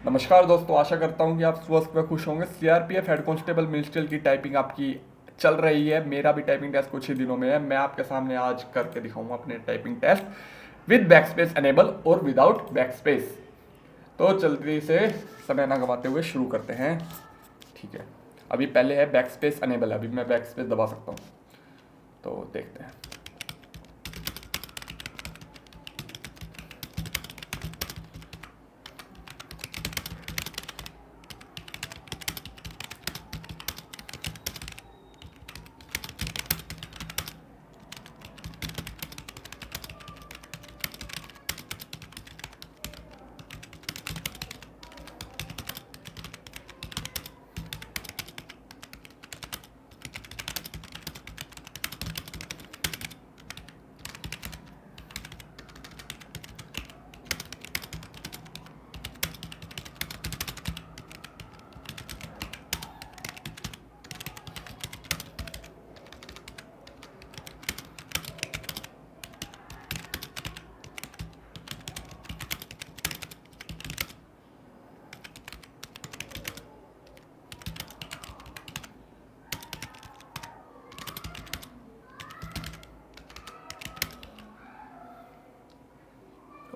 नमस्कार दोस्तों, आशा करता हूँ कि आप स्वस्थ व खुश होंगे। सीआरपीएफ हेड कांस्टेबल मिनिस्ट्रियल की टाइपिंग आपकी चल रही है। मेरा भी टाइपिंग टेस्ट कुछ ही दिनों में है। मैं आपके सामने आज करके दिखाऊंगा अपने typing test with backspace enable और विदाउट बैकस्पेस। तो जल्दी से समय ना गंवाते हुए शुरू करते हैं। ठीक है, अभी पहले है बैकस्पेस एनेबल। अभी मैं बैकस्पेस दबा सकता हूँ, तो देखते हैं।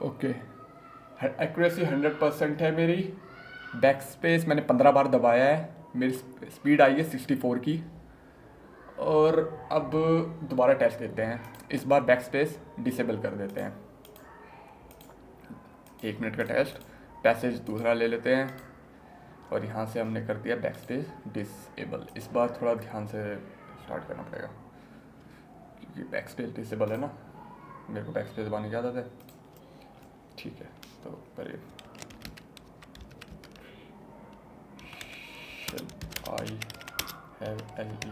ओके, एक्यूरेसी 100% है मेरी। बैक स्पेस मैंने 15 बार दबाया है। मेरी स्पीड आई है 64 की। और अब दोबारा टेस्ट देते हैं। इस बार बैक स्पेस डिसेबल कर देते हैं। 1 मिनट का टेस्ट। पैसेज दूसरा ले लेते हैं और यहाँ से हमने कर दिया बैक स्पेस डिसेबल। इस बार थोड़ा ध्यान से स्टार्ट करना पड़ेगा क्योंकि बैक स्पेस डिसेबल है ना। मेरे को बैक स्पेस दबाने की आदत है। ठीक है, तो करिए। आई हैव एल ई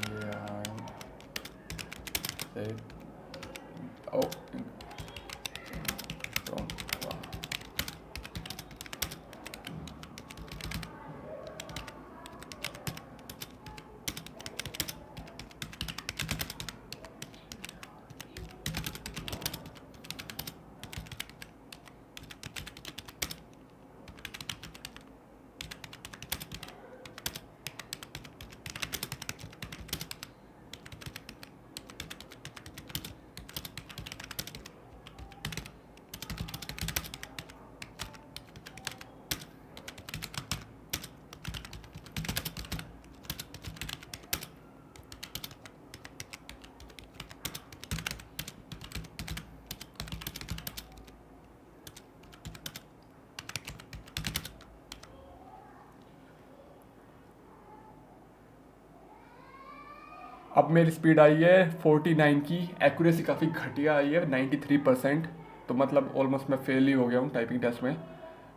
आई ओ अब मेरी स्पीड आई है 49 की। एक्यूरेसी काफ़ी घटिया आई है 93%। तो मतलब ऑलमोस्ट मैं फेल ही हो गया हूँ टाइपिंग टेस्ट में।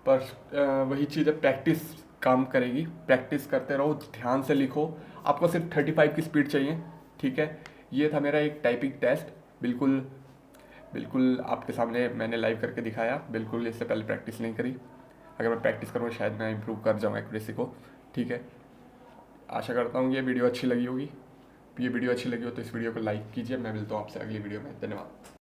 पर वही चीज़ है, प्रैक्टिस काम करेगी। प्रैक्टिस करते रहो, ध्यान से लिखो। आपको सिर्फ 35 की स्पीड चाहिए। ठीक है, ये था मेरा एक टाइपिंग टेस्ट। बिल्कुल बिल्कुल आपके सामने मैंने लाइव करके दिखाया। बिल्कुल इससे पहले प्रैक्टिस नहीं करी। अगर मैं प्रैक्टिस करूँगा शायद मैं इंप्रूव कर जाऊँ एक्यूरेसी को। ठीक है, आशा करता हूँ ये वीडियो अच्छी लगी होगी। ये वीडियो अच्छी लगी हो तो इस वीडियो को लाइक कीजिए। मैं मिलता हूँ आपसे अगली वीडियो में। धन्यवाद।